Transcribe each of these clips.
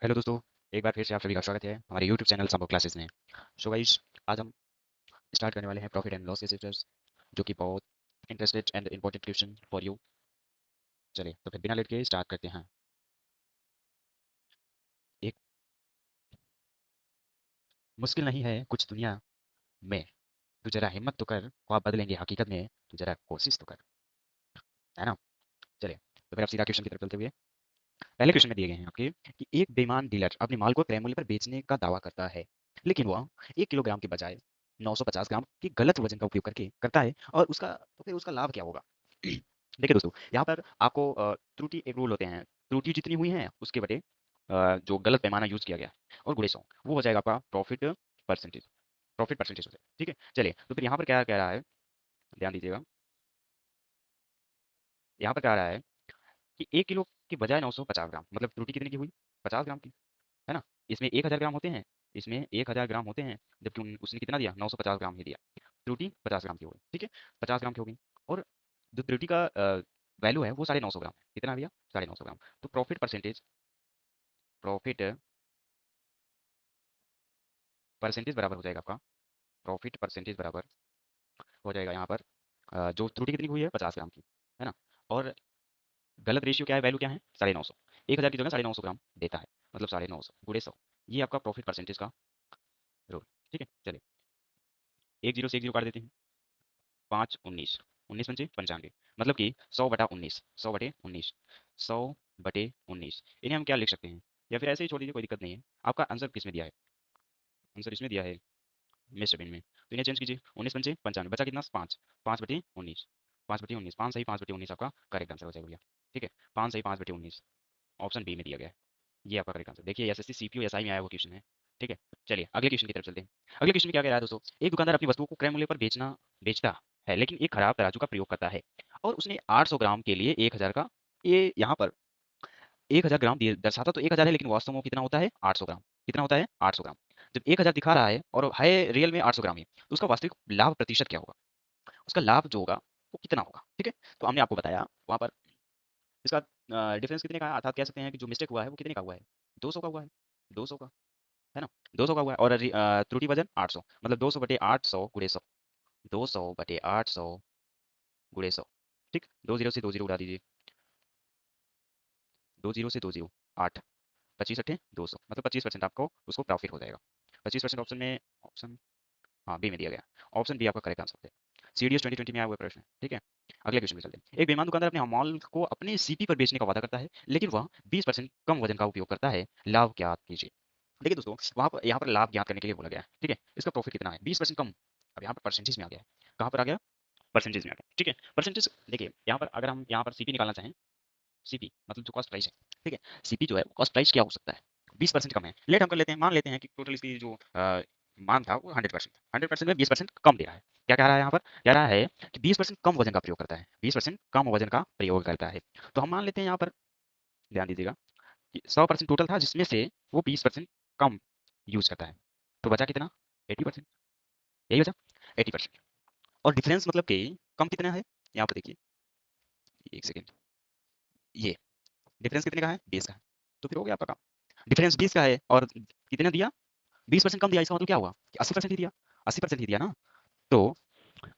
Hello दोस्तों। एक बार फिर से आप सभी का स्वागत है हमारे यूट्यूब चैनल संभव क्लासेस में। सो गाइस, आज हम स्टार्ट करने वाले हैं प्रॉफिट एंड लॉस एसेट्स, जो कि बहुत interested and important question for you. चलिए तो फिर बिना लेट के स्टार्ट करते हैं। एक मुश्किल नहीं है कुछ दुनिया में, तू जरा हिम्मत तो कर, ख्वाब बदलेंगे हकीकत में, तू जरा कोशिश तो कर, है ना। चलिए तो फिर आप सीधा क्वेश्चन की तरफ चलते हुए, पहले क्वेश्चन में दिए गए हैं आपके कि एक बेईमान डीलर अपने माल को क्रय मूल्य पर बेचने का दावा करता है, लेकिन वह 1 किलोग्राम के बजाय 950 ग्राम की गलत वजन का उपयोग करके करता है, और उसका तो फिर उसका लाभ क्या होगा? देखिए दोस्तों, यहाँ पर आपको त्रुटि एक रूल होते हैं, त्रुटि जितनी हुई है उसके बटे जो गलत पैमाना यूज किया गया और गुणे 100, वो हो जाएगा आपका परसेंटेज प्रॉफिट परसेंटेज हो जाएगा। ठीक है, चलिए तो फिर यहाँ पर क्या कह रहा है, ध्यान दीजिएगा। यहाँ पर कह रहा है कि 1 किलो के बजाय 950 ग्राम, मतलब त्रुटि कितनी की हुई? 50 ग्राम की, है ना। इसमें 1000 ग्राम होते हैं, इसमें 1000 ग्राम होते हैं, जबकि उसने कितना दिया? 950 ग्राम ही दिया। त्रुटि 50 ग्राम की हो गई, ठीक है, 50 ग्राम की हो गई। और जो त्रुटि का वैल्यू है वो 950 ग्राम है। कितना भैया? 950 ग्राम। तो प्रॉफिट परसेंटेज बराबर हो जाएगा आपका, प्रॉफिट परसेंटेज बराबर हो जाएगा यहाँ पर जो त्रुटि कितनी हुई है 50 ग्राम की, है ना। और गलत रेशियो क्या है, वैल्यू क्या है? 950। 1000 की जगह 950 ग्राम देता है, मतलब 950 गुणे 100, ये आपका प्रॉफिट परसेंटेज का रूल। ठीक है, चलिए एक जीरो से एक जीरो काट देते हैं। 5 19, 19 पंचे 95, मतलब कि 100/19, 100/19, 100/19, इन्हें हम क्या लिख सकते हैं? या फिर ऐसे ही छोड़ दीजिए, कोई दिक्कत नहीं है। आपका आंसर किस में दिया है? आंसर इसमें दिया है मिश्र भिन्न में, तो इन्हें चेंज कीजिए। 19 पंचे 95, बचा कितना? 5, 5/19, 5/19, 5 सही 5/19 आपका करेक्ट आंसर हो जाएगा भैया। ठीक है, 5 सही 5/19, ऑप्शन बी में दिया गया है, ये आपका करेक्ट आंसर। देखिए एसएससी सीपीयू एसआई में आया वो क्वेश्चन है। ठीक है, चलिए अगले क्वेश्चन की तरफ चलते हैं। अगले क्वेश्चन में क्या कह रहा है दोस्तों, एक दुकानदार अपनी वस्तुओं को क्रय मूल्य पर बेचता है, लेकिन एक खराब तराजू का प्रयोग करता है, और उसने 800 ग्राम के लिए 1000 का, ये यहाँ पर 1000 ग्राम दर्शाता तो 1000 है, लेकिन वास्तव में वो कितना होता है? 800 ग्राम। कितना होता है? 800 ग्राम। जब 1000 दिखा रहा है और है रियल में 800 ग्राम ही, तो उसका वास्तविक लाभ प्रतिशत क्या होगा? उसका लाभ जो होगा वो कितना होगा? ठीक है, तो हमने आपको बताया वहां पर इसका डिफरेंस कितने का है, अर्थात कह सकते हैं कि जो मिस्टेक हुआ है वो कितने का हुआ है? 200 का हुआ है, 200 का, है ना। 200 का हुआ है, और त्रुटि वजन 800, मतलब 200/800 गुणे 100, 200/800 गुणे 100। ठीक, 2 जीरो से 2 जीरो उड़ा दीजिए, 2 जीरो से 2 जीरो, 8, 25 अट्ठे 200, मतलब 25% आपको उसको प्रॉफिट हो जाएगा। 25% ऑप्शन में, ऑप्शन हाँ बी में दिया गया, ऑप्शन बी आपका करेक्ट आंसर है। सीडीएस 2020 में आया हुआ प्रश्न है। ठीक है, अगले क्वेश्चन पे चलते हैं। एक बेईमान दुकानदार अपने माल को अपने सीपी पर बेचने का वादा करता है, लेकिन वह 20% कम वजन का उपयोग करता है, लाभ ज्ञात कीजिए। देखिए दोस्तों, वहाँ पर यहाँ पर लाभ ज्ञात करने के लिए बोला गया है। ठीक है, इसका प्रॉफिट कितना है? 20% कम। अब यहाँ पर परसेंटेज में आ गया है, कहाँ पर आ गया? परसेंटेज में आ गया। ठीक है, परसेंटेज देखिए, यहाँ पर अगर हम यहाँ पर सीपी निकालना चाहें, सीपी मतलब जो कॉस्ट प्राइस है, ठीक है, सीपी जो है कॉस्ट प्राइस क्या हो सकता है? 20% कम है, लेट हम कर लेते हैं, मान लेते हैं कि टोटल इसकी जो मान था वो 100%, 100% में 20% कम दे रहा है। क्या कह रहा है यहाँ पर? कह रहा है कि 20% कम वजन का प्रयोग करता है, 20% कम वजन का प्रयोग करता है। तो हम मान लेते हैं यहाँ पर, ध्यान दीजिएगा, कि 100% टोटल था, जिसमें से वो 20% कम यूज करता है, तो बचा कितना? 80%, यही बचा 80%। और डिफरेंस मतलब कि कम कितना है, यहाँ पर देखिए, एक सेकेंड, ये डिफरेंस कितने का है? 20 का है। तो फिर हो गया आपका काम, डिफरेंस 20 का है और कितने दिया? 20% कम दिया, इसका मतलब क्या हुआ कि 80% ही दिया, 80% ही दिया ना। तो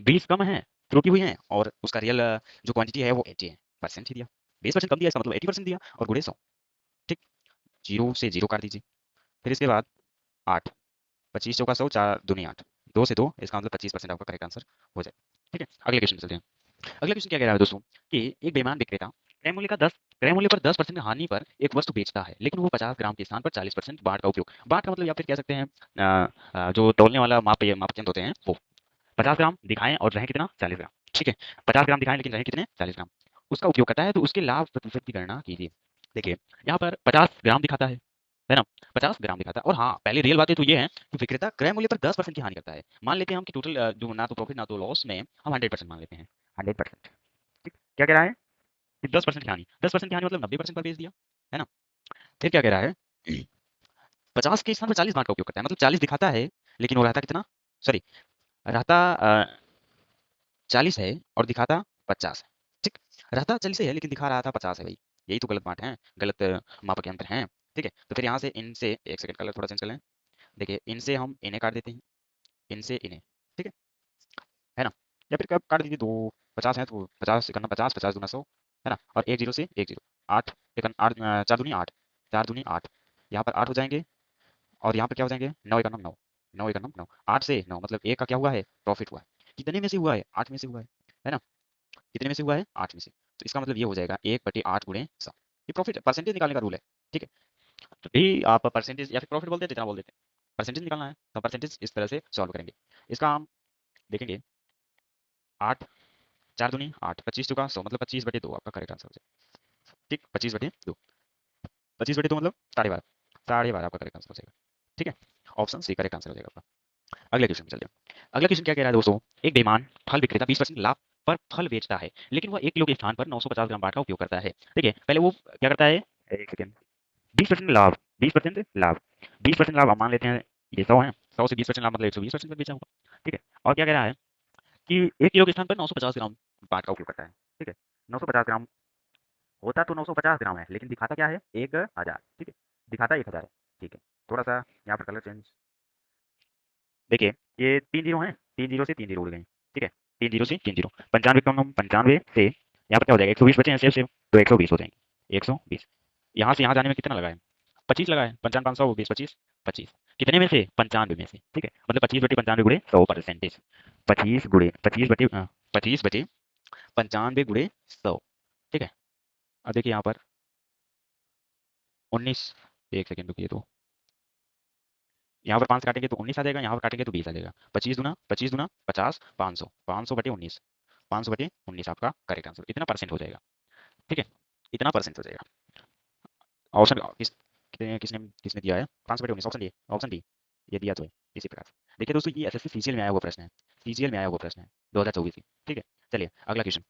20 कम है, त्रुटि हुई है, और उसका रियल जो क्वांटिटी है वो 80 है, परसेंट ही दिया। 20% कम दिया, इसका मतलब 80% दिया, और गुणे 100। ठीक, जीरो से जीरो काट दीजिए। फिर इसके बाद 8, 25 चौका 100, 4 दूनी 8, 2 से 2, इसका मतलब 25% आपका करेक्ट आंसर हो जाए। ठीक है, अगले क्वेश्चन चलते हैं। अगला क्वेश्चन क्या कह रहा है दोस्तों, कि एक बेईमान विक्रेता क्रय मूल्य पर 10% हानि पर एक वस्तु बेचता है, लेकिन वो 50 ग्राम के स्थान पर 40% बाट का उपयोग, बाट का मतलब या फिर कह सकते हैं जो तौलने वाला मापदंड होते हैं वो, 50 ग्राम दिखाएं और रहे कितना? 40 ग्राम। ठीक है, 50 ग्राम दिखाएं लेकिन रहे कितने? 40 ग्राम, उसका उपयोग करता है, तो उसके लाभ प्रतिशत की गणना कीजिए। देखिए यहाँ पर 50 ग्राम दिखाता है ना, 50 ग्राम दिखाता है, और हाँ पहले रियल बातें तो ये है कि विक्रेता क्रय मूल्य पर 10% की हानि करता है। मान लेते हैं हम कि टोटल जो ना तो प्रॉफिट ना तो लॉस में हम 100% मान लेते हैं, 100%। ठीक, क्या कह रहा है कि 10% की हानि, 10% की हानि मतलब 90% पर बेच दिया, है ना। फिर क्या कह रहा है, 50 के स्थान पर 40 बार का उपयोग करता है, मतलब 40 दिखाता है, लेकिन वो रहता कितना? सॉरी, रहता 40 है और दिखाता 50 है। ठीक, रहता 40 है लेकिन दिखा रहा था 50 है भाई, यही तो गलत बात है, गलत मापक यंत्र है। ठीक है। तो फिर यहाँ से इनसे एक सेकंड कलर थोड़ा चेंज कर लें। देखिए इनसे हम इन्हें काट देते हैं, इनसे इन्हें, ठीक है ना। या फिर कब काट दीजिए, दो 50 है तो 50 इकन्ना 50, 50 दूना 100, है ना। और एक जीरो से एक जीरो, आठ आठ, चार दूनी आठ, चार दूनी आठ, यहाँ पर आठ हो जाएंगे। और यहाँ पर क्या हो जाएंगे, नौ इकन्नम नौ, नौ इकन्नम नौ, आठ से नौ मतलब एक का क्या हुआ है, प्रॉफिट हुआ है। कितने में से हुआ है, आठ में से हुआ है ना। कितने में से हुआ है, आठ में से। तो इसका मतलब ये हो जाएगा एक बटे आठ गुणे 100। ये प्रॉफिट परसेंटेज निकालने का रूल है, ठीक है। तो भी आप परसेंटेज या फिर प्रॉफिट बोलते हैं जितना बोल देते हैं, परसेंटेज निकालना है तो परसेंटेज इस तरह से सॉल्व करेंगे। इसका हम देखेंगे, आठ, चार दूनी आठ, 25 चुका 100 मतलब 25/2 आपका करेक्ट आंसर हो जाएगा। ठीक, 25/2, 25/2 मतलब 12.5, 12.5 आपका करेक्ट आंसर हो जाएगा। ठीक है, ऑप्शन सी करेक्ट आंसर हो जाएगा आपका। अगले क्वेश्चन में चलते हैं। अगला क्वेश्चन क्या कह रहा है दोस्तों, एक बेईमान फल विक्रेता 20% लाभ पर फल बेचता है, लेकिन वह 1 किलो के स्थान पर 950 ग्राम बाट का उपयोग करता है। देखिए पहले वो क्या करता है, एक सेकंड, 20% लाभ, 20% लाभ, 20% लाभ हम मान लेते हैं ये 100 है, 100 से 20% लाभ मतलब 120% पर बेचा होगा। ठीक है, और क्या कह रहा है कि 1 किलो के स्थान पर 950 ग्राम बाट का उपयोग करता है। ठीक है, 950 ग्राम होता तो 950 ग्राम है, लेकिन दिखाता क्या है, 1000। ठीक है, दिखाता 1000 है। ठीक है, थोड़ा सा यहाँ पर कलर चेंज। देखिए ये 3 जीरो हैं, 3 जीरो से 3 जीरो उड़ गए। ठीक है, 3 जीरो से 3 जीरो, 95 कम हम 95 से यहाँ पर क्या हो जाएगा, 120 बचे हैं सेव सेव, तो 120 हो जाएंगे, 120। यहाँ से यहाँ जाने में कितना लगा है, 25 लगा है, 55 500 20 25, 25 कितने में से, 95 में से। ठीक है, मतलब 25/95 गुणे 100 परसेंटेज, 25/95 ठीक है। अब देखिए यहाँ पर 19, एक सेकंड रुकिए, तो यहाँ पर 5 काटेंगे तो 19 आ जाएगा, यहाँ पर काटेंगे तो 20 आ जाएगा। 25 दूना 50, 500, 500/19, 500/19 आपका करेक्ट आंसर, इतना परसेंट हो जाएगा। ठीक है, इतना परसेंट हो जाएगा। ऑप्शन किसने किसने दिया है, 500/19, ऑप्शन डी, ऑप्शन डी ये दिया तो है। इसी प्रकार से देखिए दोस्तों, ये एसएससी सीजीएल में आया हुआ प्रश्न है, सीजीएल में आया हुआ प्रश्न है 2024 की। ठीक है, चलिए अगला क्वेश्चन।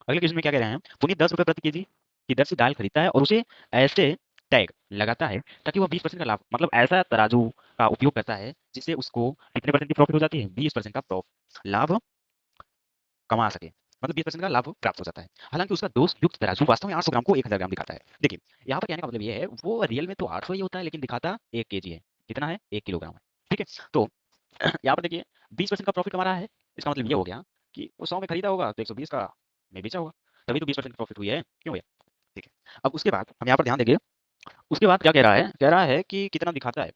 अगले क्वेश्चन में क्या कह रहे हैं, पुनीत 10 रुपये प्रति केजी की दर से दाल खरीदता है और उसे ऐसे टैग लगाता है ताकि वह 20% का लाभ, मतलब ऐसा तराजू का उपयोग करता है जिससे उसको कितने परसेंट की प्रॉफिट हो जाती है, 20% का लाभ कमा सके, मतलब 20% का लाभ प्राप्त हो जाता है। हालांकि उसका दोस्त युक्त तराजू वास्तव में 800 ग्राम को 1000 ग्राम दिखाता है। देखिए यहाँ पर कहने का मतलब ये है, वो रियल में तो 800 ही होता है, लेकिन दिखाता 1 kg है। कितना है, 1 किलोग्राम है। ठीक है, तो यहाँ पर देखिए 20% का प्रॉफिट कमा रहा है, इसका मतलब ये हो गया कि वो 100 में खरीदा होगा तो 120 का में बेचा होगा, तभी तो 20% प्रॉफिट हुई है, क्यों भैया। ठीक है, अब उसके बाद हम यहाँ पर ध्यान देंगे, उसके बाद क्या कह रहा है कि कितना दिखाता है,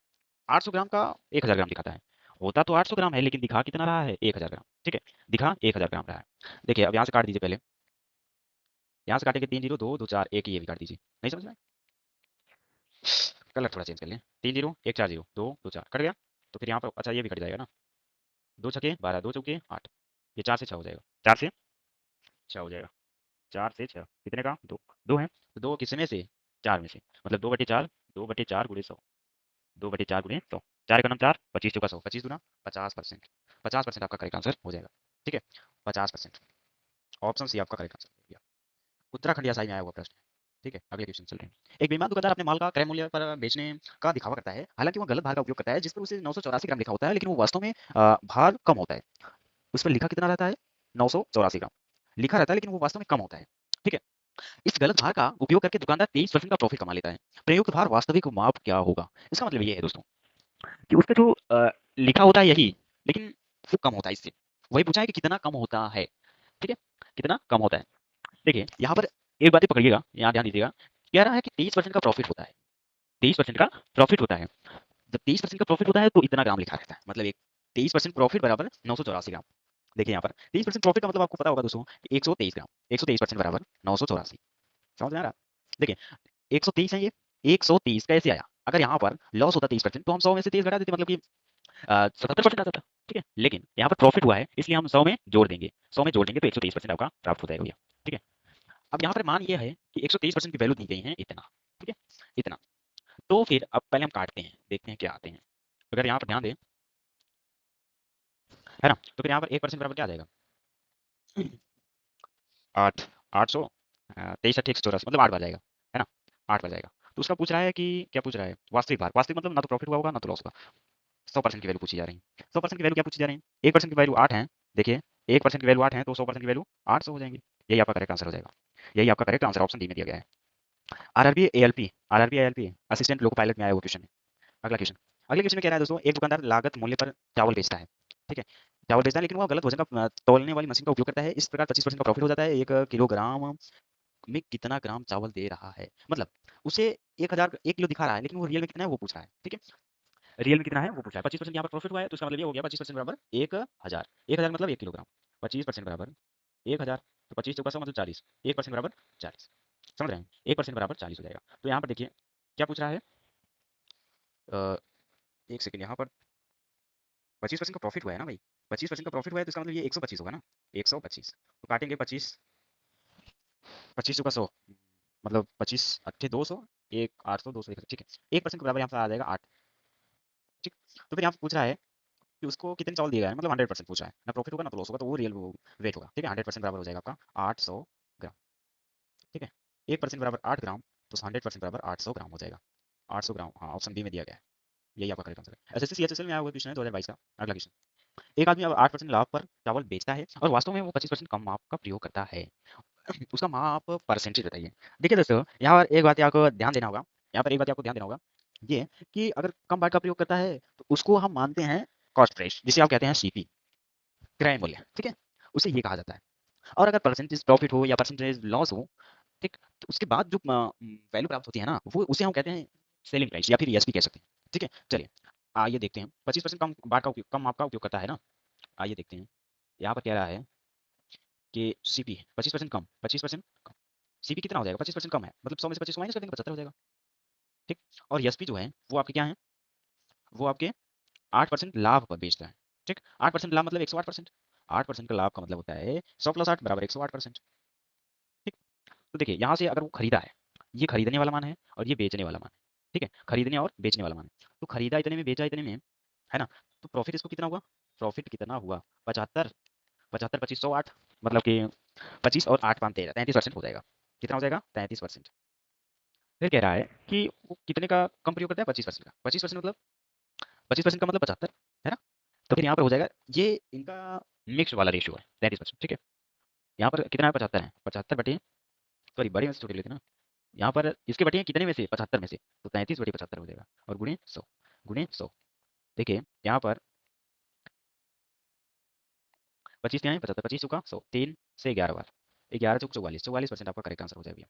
800 ग्राम का 1000 ग्राम दिखाता है। होता तो 800 ग्राम है, लेकिन दिखा कितना रहा है, 1000 ग्राम। ठीक है, दिखा 1000 ग्राम रहा है। देखिए अब यहाँ से काट दीजिए पहले, यहाँ से काटेंगे 3 जीरो, 2 2 4, एक ही ये भी काट दीजिए, नहीं समझ में, कलर थोड़ा चेंज कर लें। 3 जीरो 1 4 जीरो, 2 2 4 कट गया। तो फिर यहाँ पर अच्छा ये भी कट जाएगा ना, 2 छके 12, 2 चौके 8, ये 4 से 6 हो जाएगा, 4 से 6 हो जाएगा, 4 से 6 कितने का, 2, 2 है तो 2 किस में से, 4 में से, मतलब 2/4, 2/4 गुणे 100, 2/4 गुणे 100, 4 का नाम 4, 25 चौका 100, 25 दूना 50%, 50% आपका करेक्ट आंसर हो जाएगा। ठीक है, 50%, ऑप्शन सी आपका करेक्ट आंसर हो गया। उत्तराखंड या साई में आया हुआ प्रश्न है। ठीक है, अगले क्वेश्चन चल रहे हैं। एक बेईमान दुकानदार अपने माल का क्रय मूल्य पर बेचने का दिखावा करता है, हालांकि वह गलत भार का उपयोग करता है जिस पर उसे 984 ग्राम लिखा होता है, लेकिन वो वास्तव में भार कम होता है। उस पर लिखा कितना रहता है, 984 ग्राम लिखा रहता है, लेकिन वो वास्तव में कम होता है। ठीक है, इस गलत भार का उपयोग करके दुकानदार 23% का प्रॉफिट कमा लेता है। प्रयुक्त भार वास्तविक माप क्या होगा। इसका मतलब ये है दोस्तों कि उसका जो लिखा होता है यही, लेकिन वो कम होता है इससे। वही पूछा है कि कितना कम होता है। ठीक है, कितना कम होता है। देखिए यहाँ पर एक बात पकड़िएगा, यहाँ ध्यान दीजिएगा, कह रहा है कि 23% का प्रॉफिट होता है, 23% का प्रॉफिट होता है। जब 23% का प्रॉफिट होता है तो इतना ग्राम लिखा रहता है, मतलब एक 23% प्रॉफिट बराबर 984 ग्राम। देखिए यहाँ पर 23% प्रॉफिट का मतलब आपको पता होगा दोस्तों, 123 ग्राम, 123% बराबर 984। समझ में आ रहा है। देखिए 123 है ये, 130 कैसे आया, अगर यहाँ पर लॉस होता 30% तो हम 100 में से 30 घटा देते, मतलब कि 77% आता था। ठीक है, लेकिन यहाँ पर प्रॉफिट हुआ है इसलिए हम 100 में जोड़ देंगे, 100 में जोड़ देंगे तो 130% आपका प्राप्त हो जाएगा भैया। ठीक है, अब यहाँ पर मान ये है कि 123% की वैल्यू दी गई है इतना। ठीक है, इतना, तो फिर अब पहले हम काटते हैं, देखते हैं क्या आते हैं। अगर यहाँ पर ध्यान दें, है ना, तो फिर यहाँ पर 1% बराबर क्या आ जाएगा, 8, 800, 23 8 184, मतलब 8 बार जाएगा, है ना, 8 बार जाएगा। तो उसका पूछ रहा है कि क्या पूछ रहा है, वास्तविक भार, वास्तविक मतलब ना तो प्रॉफिट हुआ होगा ना तो लॉस होगा। 100% की वैल्यू पूछी जा रही है, 100% की वैल्यू क्या पूछी जा रही है, 1% की वैल्यू 8 है। देखिए 1% की वैल्यू 8 है तो 100% की वैल्यू 800 हो जाएंगी, यही आपका करेक्ट आंसर हो जाएगा। यही आपका करेक्ट आंसर ऑप्शन डी में दिया गया है। RRB ALP assistant loco pilot में आया हुआ क्वेश्चन है। अगले क्वेश्चन में कह रहा है दोस्तों, एक दुकानदार लागत मूल्य पर चावल बेचता है। ठीक है, चावल बेचता है लेकिन वो गलत वजन का तौलने वाली मशीन का उपयोग करता है। इस प्रकार 25% का प्रॉफिट हो जाता है। 1 किलोग्राम में कितना ग्राम चावल दे रहा है, मतलब उसे 1 किलो दिखा रहा है लेकिन वो रियल में कितना है वो पूछ रहा है। ठीक है, रियल में कितना है वो पूछ रहा है। 25% यहाँ पर प्रॉफिट हुआ है तो इसका मतलब ये हो गया 25% बराबर 1,000। 1,000 मतलब 1 किलोग्राम। 25% बराबर 1,000, तो 25 चौका 100 मतलब 40। 1% बराबर 40। समझ रहे हैं, 1% बराबर 40 हो जाएगा। तो यहाँ पर देखिए क्या पूछ रहा है। अ, एक सेकंड, यहाँ पर 25% का प्रॉफिट हुआ है ना भाई। 25% का प्रॉफिट हुआ है तो इसका मतलब ये 125 होगा ना। 125 तो काटेंगे 25, 25 चौका 100 मतलब 25 अट्ठे 200, एक 800 200 ठीक है। 1% के बराबर यहाँ पर आ जाएगा 8। ठीक, तो फिर यहाँ पे पूछ रहा है कि उसको कितने चावल दिए गए हैं, मतलब 100% पूछा है ना। प्रॉफिट होगा ना तो लॉस होगा, तो वो रियल वो वेट होगा। ठीक है, 100% बराबर हो जाएगा आपका 800 ग्राम। ठीक है, 1% बराबर 8 ग्राम, तो 100% बराबर 800 ग्राम हो जाएगा। 800 ग्राम, हाँ ऑप्शन बी में दिया गया है। यही आपका करेक्ट आंसर है। एसएससी सीएचएसएल में आया हुआ क्वेश्चन है 2022 का। अगला क्वेश्चन, एक आदमी अब 8% लाभ पर चावल बेचता है और वास्तव में वो 25% कम माप का प्रयोग करता है। उसका माप परसेंटेज बताइए। देखिए दोस्तों, यहाँ पर एक बात आपको ध्यान देना होगा। यहाँ पर एक बात आपको ध्यान देना होगा, ये कि अगर कम बाट का प्रयोग करता है तो उसको हम मानते हैं कॉस्ट प्राइस, जिसे आप कहते हैं सीपी, क्रय मूल्य। ठीक है, उसे ये कहा जाता है। और अगर परसेंटेज प्रॉफिट हो या परसेंटेज लॉस हो, ठीक, तो उसके बाद जो वैल्यू प्राप्त होती है ना, वो उसे हम कहते हैं सेलिंग प्राइस या फिर ईएसपी कह सकते हैं। ठीक है, चलिए आइए देखते हैं। 25% कम बाट का उपयोग, कम माप का उपयोग करता है ना। आइए देखते हैं, यहाँ पर कह रहा है कि सीपी 25% कम, 25% कम, सीपी कितना हो जाएगा। 25% कम है मतलब 100 में से 25 को माइनस कर देंगे, 75 हो जाएगा। ठीक, और एसपी जो है वो आपके क्या है, वो आपके 8% लाभ पर बेचता है। ठीक, 8% लाभ मतलब 108%। 8% का लाभ का मतलब होता है 100 प्लस 8 बराबर 108%। ठीक, तो देखिए यहाँ से अगर वो खरीदा है, ये खरीदने वाला मान है और ये बेचने वाला मान है। ठीक है, खरीदने और बेचने वाला मान है। तो खरीदा इतने में बेचा इतने में, है ना। तो प्रॉफिट इसको कितना हुआ, प्रॉफिट कितना हुआ 75, 75 25 108, मतलब कि 25 और 8 5 13, 33% हो जाएगा। कितना हो जाएगा 33%। फिर कह रहा है कि वो कितने का कम प्रयोग करता है, 25% का। 25% मतलब 25% का मतलब 75, है ना। तो फिर यहाँ पर हो जाएगा, ये इनका मिक्स वाला रेशियो है 33%। ठीक है, यहाँ पर कितना है 75 है, 75 बटे, सॉरी बड़े में से छोटे लेते हैं ना। यहाँ पर इसके बटे हैं कितने में से, 75 में से, तो 33 बटे 75 हो जाएगा और गुणे 100, गुणे 100। देखिए यहाँ पर 25 क्या है 75, 25 चौका 100, 3 से 11 बार, 11 चौक 44, 44% आपका करेक्ट आंसर हो जाएगा।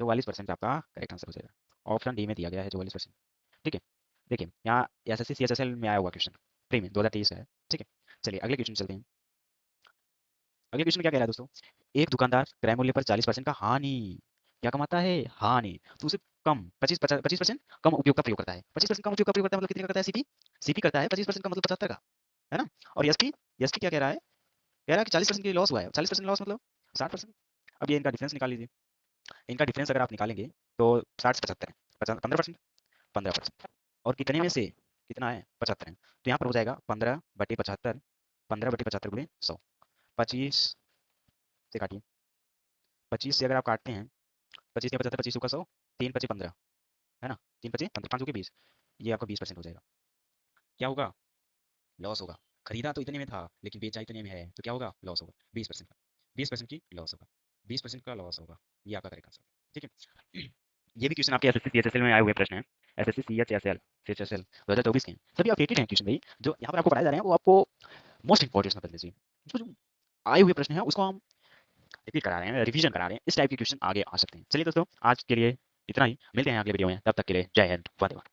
44% आपका करेक्ट आंसर हो जाएगा। ऑप्शन डी में दिया गया है 44%। ठीक है, देखिए यहाँ एसएससी सीएचएसएल में आया हुआ क्वेश्चन, प्री में 2023 का है। ठीक है, चलिए अगले क्वेश्चन चलते हैं। अगले क्वेश्चन क्या कह रहा है दोस्तों, एक दुकानदार क्रय मूल्य पर 40% का हानि, क्या कमाता है, हानि, तो उसे कम 25% कम उपयोग का प्रयोग करता है। 25% कम उपयोग का प्रयोग करता है मतलब कितने का करता है, सीपी, सीपी करता है 25% का मतलब 75 का, है ना। और एसपी, एसपी क्या कह रहा है, कह रहा है कि 40% की लॉस हुआ है। 40% लॉस मतलब 60%। अब ये इनका डिफरेंस निकाल लीजिए। इनका डिफरेंस अगर आप निकालेंगे तो 60 से 75 है, 15%, 15%, और कितने में से कितना है 75 है, तो यहाँ पर हो जाएगा 15/75, 15/75 गुणे 100। 25 से काटिए, 25 से अगर आप काटते हैं, 25 या 75, 25 का 100, 3×5 = 15, है ना। 3×5 = 15, 5 20, ये आपका 20% हो जाएगा। क्या होगा, लॉस होगा। खरीदा तो इतने में था लेकिन बेचा इतने में है, तो क्या होगा, लॉस होगा 20% का, 20% की लॉस होगा, 20% का लॉस होगा। ये आपका करेक्ट आंसर है। ठीक है, ये भी क्वेश्चन आपके एसएससी सीएचएसएल में आए हुए प्रश्न हैं। एसएससी सीएचएसएल सीएचएसएल 2024 के हैं। सभी अपडेटेड हैं क्वेश्चन भाई, जो यहाँ पर आपको पढ़ाए जा रहे हैं वो आपको मोस्ट इंपॉर्टेंट समझ लीजिए। जो जो आए हुए प्रश्न हैं उसको हम रिपीट करा रहे हैं, रिवीजन करा रहे हैं। इस टाइप के क्वेश्चन आगे आ सकते हैं। चलिए दोस्तों, आज के लिए इतना ही, मिलते हैं अगले वीडियो में, तब तक के लिए जय हिंद, वंदे मातरम।